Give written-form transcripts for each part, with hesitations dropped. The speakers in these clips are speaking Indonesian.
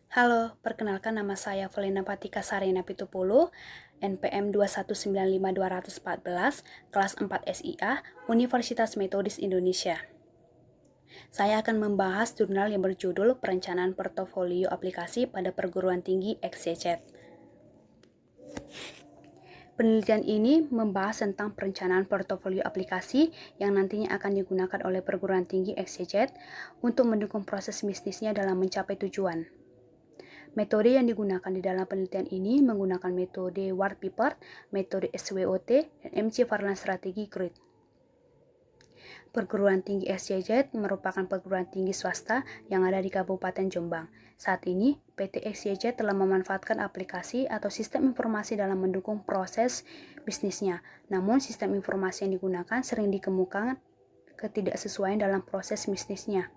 Halo, perkenalkan nama saya Felina Patika Sarina Pitupulu, NPM 2195214, kelas 4 SIA, Universitas Metodis Indonesia. Saya akan membahas jurnal yang berjudul Perencanaan Portofolio Aplikasi pada Perguruan Tinggi XYZ. Penelitian ini membahas tentang perencanaan portofolio aplikasi yang nantinya akan digunakan oleh perguruan tinggi XYZ untuk mendukung proses bisnisnya dalam mencapai tujuan. Metode yang digunakan di dalam penelitian ini menggunakan metode Ward Paper, metode SWOT, dan MC Farland Strategi Grid. Perguruan Tinggi XYZ merupakan perguruan tinggi swasta yang ada di Kabupaten Jombang. Saat ini, PT XYZ telah memanfaatkan aplikasi atau sistem informasi dalam mendukung proses bisnisnya. Namun, sistem informasi yang digunakan sering dikemukakan ketidaksesuaian dalam proses bisnisnya.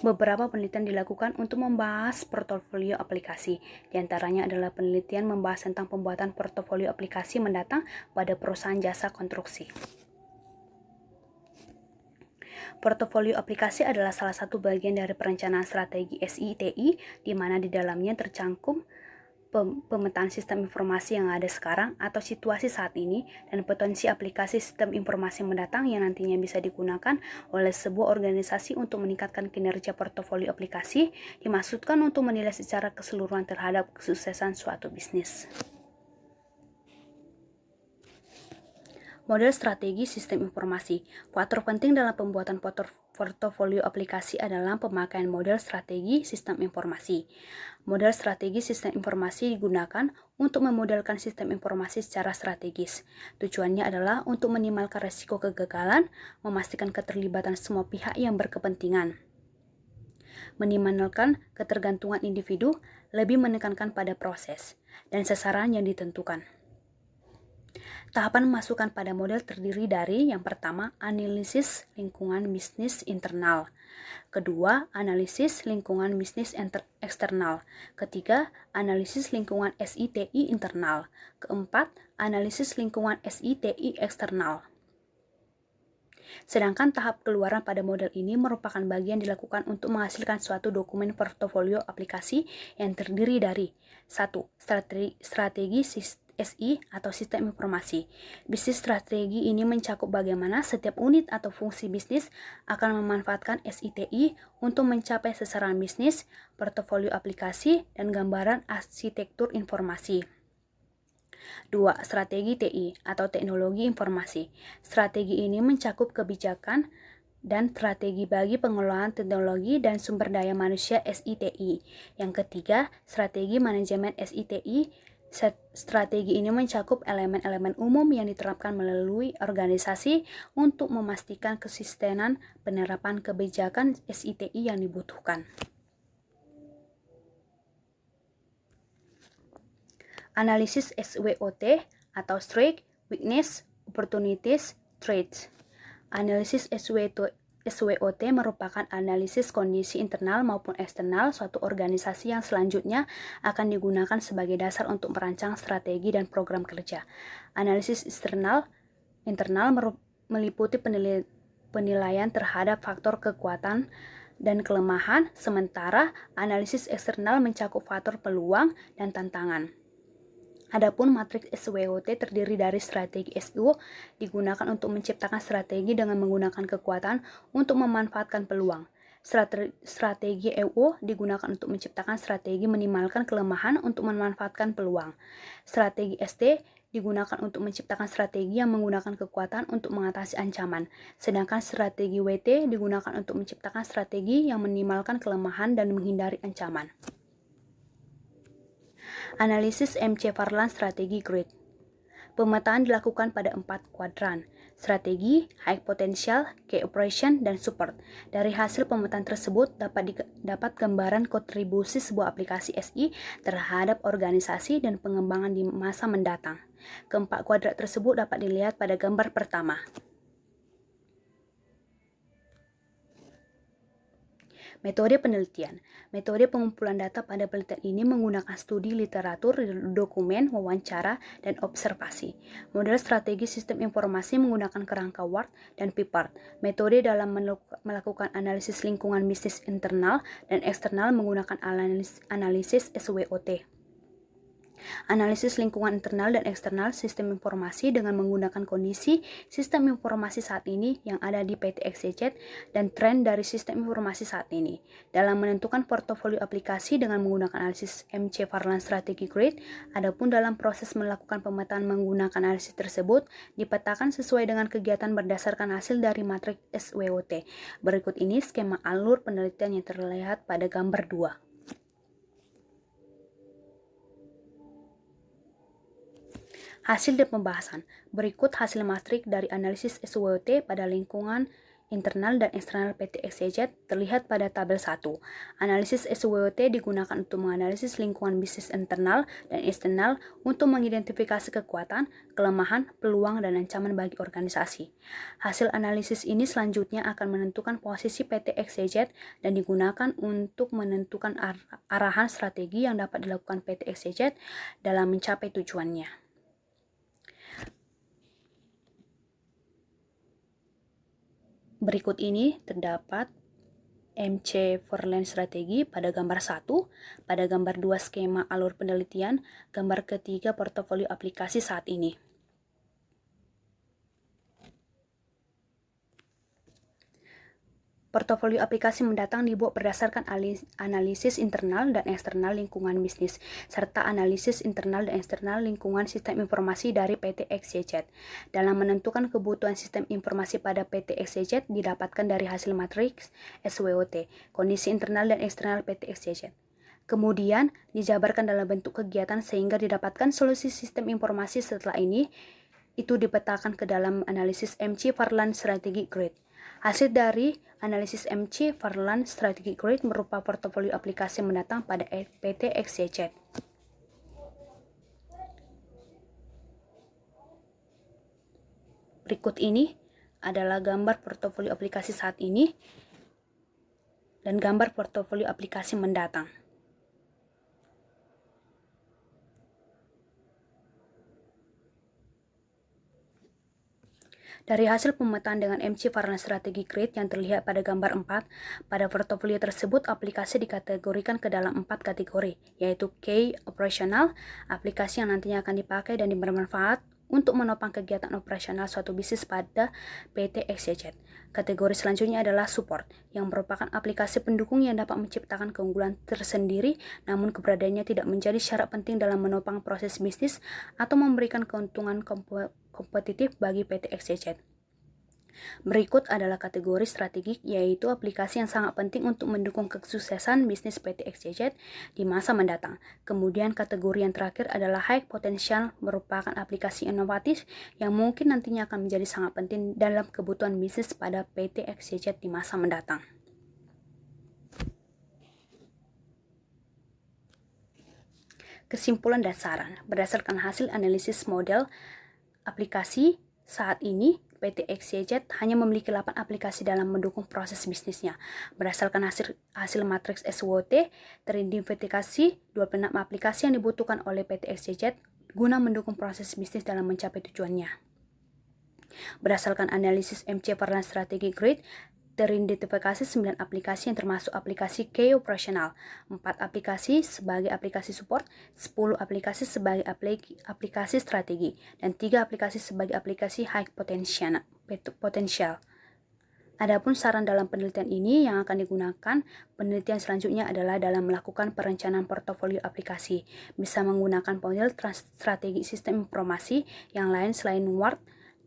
Beberapa penelitian dilakukan untuk membahas portofolio aplikasi. Di antaranya adalah penelitian membahas tentang pembuatan portofolio aplikasi mendatang pada perusahaan jasa konstruksi. Portofolio aplikasi adalah salah satu bagian dari perencanaan strategi SITI, di mana di dalamnya tercantum pemetaan sistem informasi yang ada sekarang atau situasi saat ini dan potensi aplikasi sistem informasi mendatang yang nantinya bisa digunakan oleh sebuah organisasi untuk meningkatkan kinerja portofolio aplikasi, dimaksudkan untuk menilai secara keseluruhan terhadap kesuksesan suatu bisnis. Model strategi sistem informasi. Faktor penting dalam pembuatan portofolio aplikasi adalah pemakaian model strategi sistem informasi. Model strategi sistem informasi digunakan untuk memodelkan sistem informasi secara strategis. Tujuannya adalah untuk meminimalkan risiko kegagalan, memastikan keterlibatan semua pihak yang berkepentingan, minimalkan ketergantungan individu, lebih menekankan pada proses dan sasaran yang ditentukan. Tahapan memasukkan pada model terdiri dari yang pertama, analisis lingkungan bisnis internal. Kedua, analisis lingkungan bisnis eksternal. Ketiga, analisis lingkungan SITI internal. Keempat, analisis lingkungan SITI eksternal. Sedangkan tahap keluaran pada model ini merupakan bagian dilakukan untuk menghasilkan suatu dokumen portofolio aplikasi yang terdiri dari 1. Strategi SI atau sistem informasi. Bisnis strategi ini mencakup bagaimana setiap unit atau fungsi bisnis akan memanfaatkan SITI untuk mencapai sasaran bisnis, portofolio aplikasi, dan gambaran arsitektur informasi. 2. Strategi TI atau teknologi informasi. Strategi ini mencakup kebijakan dan strategi bagi pengelolaan teknologi dan sumber daya manusia SITI. Yang ketiga, strategi manajemen SITI. Strategi ini mencakup elemen-elemen umum yang diterapkan melalui organisasi untuk memastikan konsistenan penerapan kebijakan SITI yang dibutuhkan. Analisis SWOT atau Strength, Weakness, Opportunities, Threats. Analisis SWOT merupakan analisis kondisi internal maupun eksternal suatu organisasi yang selanjutnya akan digunakan sebagai dasar untuk merancang strategi dan program kerja. Analisis internal meliputi penilaian terhadap faktor kekuatan dan kelemahan, sementara analisis eksternal mencakup faktor peluang dan tantangan. Adapun matriks SWOT terdiri dari strategi SU digunakan untuk menciptakan strategi dengan menggunakan kekuatan untuk memanfaatkan peluang. Strategi EU digunakan untuk menciptakan strategi minimalkan kelemahan untuk memanfaatkan peluang. Strategi ST digunakan untuk menciptakan strategi yang menggunakan kekuatan untuk mengatasi ancaman. Sedangkan strategi WT digunakan untuk menciptakan strategi yang minimalkan kelemahan dan menghindari ancaman. Analisis MC Farland Strategi Grid. Pemetaan dilakukan pada 4 kuadran: strategi, high potential, key operation, dan support. Dari hasil pemetaan tersebut dapat gambaran kontribusi sebuah aplikasi SI terhadap organisasi dan pengembangan di masa mendatang. Keempat kuadran tersebut dapat dilihat pada gambar pertama. Metode penelitian. Metode pengumpulan data pada penelitian ini menggunakan studi literatur, dokumen, wawancara, dan observasi. Model strategi sistem informasi menggunakan kerangka WART dan PIPART. Metode dalam melakukan analisis lingkungan bisnis internal dan eksternal menggunakan analisis SWOT. Analisis lingkungan internal dan eksternal sistem informasi dengan menggunakan kondisi sistem informasi saat ini yang ada di PT XYZ dan tren dari sistem informasi saat ini. Dalam menentukan portofolio aplikasi dengan menggunakan analisis MC Farland Strategy Grid, adapun dalam proses melakukan pemetaan menggunakan analisis tersebut dipetakan sesuai dengan kegiatan berdasarkan hasil dari matriks SWOT. Berikut ini skema alur penelitian yang terlihat pada gambar 2. Hasil dan pembahasan. Berikut hasil matriks dari analisis SWOT pada lingkungan internal dan eksternal PT XYZ terlihat pada tabel 1. Analisis SWOT digunakan untuk menganalisis lingkungan bisnis internal dan eksternal untuk mengidentifikasi kekuatan, kelemahan, peluang, dan ancaman bagi organisasi. Hasil analisis ini selanjutnya akan menentukan posisi PT XYZ dan digunakan untuk menentukan arahan strategi yang dapat dilakukan PT XYZ dalam mencapai tujuannya. Berikut ini terdapat MC Farland strategi pada gambar 1, pada gambar 2 skema alur penelitian, gambar ketiga portofolio aplikasi saat ini. Portofolio aplikasi mendatang dibuat berdasarkan analisis internal dan eksternal lingkungan bisnis, serta analisis internal dan eksternal lingkungan sistem informasi dari PT XYZ. Dalam menentukan kebutuhan sistem informasi pada PT XYZ didapatkan dari hasil matriks SWOT, kondisi internal dan eksternal PT XYZ. Kemudian dijabarkan dalam bentuk kegiatan sehingga didapatkan solusi sistem informasi. Setelah ini, itu dipetakan ke dalam analisis MC Farland Strategy Grid. Hasil dari analisis MC Farland Strategy Grid berupa portofolio aplikasi mendatang pada PT XYZ. Berikut ini adalah gambar portofolio aplikasi saat ini dan gambar portofolio aplikasi mendatang. Dari hasil pemetaan dengan MC Farland Strategy Grid yang terlihat pada gambar 4, pada portofolio tersebut aplikasi dikategorikan ke dalam 4 kategori, yaitu K, operasional, aplikasi yang nantinya akan dipakai dan bermanfaat untuk menopang kegiatan operasional suatu bisnis pada PT XYZ. Kategori selanjutnya adalah support, yang merupakan aplikasi pendukung yang dapat menciptakan keunggulan tersendiri, namun keberadaannya tidak menjadi syarat penting dalam menopang proses bisnis atau memberikan keuntungan kompetitif bagi PT XYZ. Berikut adalah kategori strategik, yaitu aplikasi yang sangat penting untuk mendukung kesuksesan bisnis PT XYZ di masa mendatang. Kemudian kategori yang terakhir adalah high potential, merupakan aplikasi inovatif yang mungkin nantinya akan menjadi sangat penting dalam kebutuhan bisnis pada PT XYZ di masa mendatang. Kesimpulan dan saran. Berdasarkan hasil analisis model aplikasi, saat ini PT XYZ hanya memiliki 8 aplikasi dalam mendukung proses bisnisnya. Berdasarkan hasil matriks SWOT, teridentifikasi 26 aplikasi yang dibutuhkan oleh PT XYZ guna mendukung proses bisnis dalam mencapai tujuannya. Berdasarkan analisis MC Farland Strategy Grid, teridentifikasi 9 aplikasi yang termasuk aplikasi K operasional, 4 aplikasi sebagai aplikasi support, 10 aplikasi sebagai aplikasi strategi, dan 3 aplikasi sebagai aplikasi high potential. Adapun saran dalam penelitian ini yang akan digunakan, penelitian selanjutnya adalah dalam melakukan perencanaan portofolio aplikasi, bisa menggunakan model strategi sistem informasi yang lain selain WART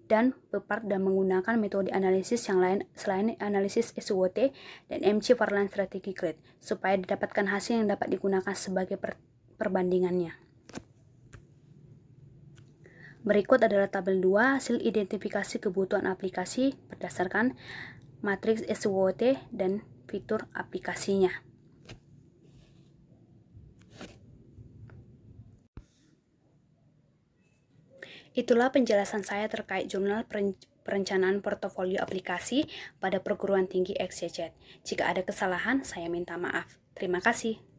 dan PIPART dan menggunakan metode analisis yang lain selain analisis SWOT dan MC Farland Strategy Grid supaya didapatkan hasil yang dapat digunakan sebagai perbandingannya. Berikut adalah tabel 2 hasil identifikasi kebutuhan aplikasi berdasarkan matriks SWOT dan fitur aplikasinya. Itulah penjelasan saya terkait jurnal perencanaan portofolio aplikasi pada perguruan tinggi XYZ. Jika ada kesalahan, saya minta maaf. Terima kasih.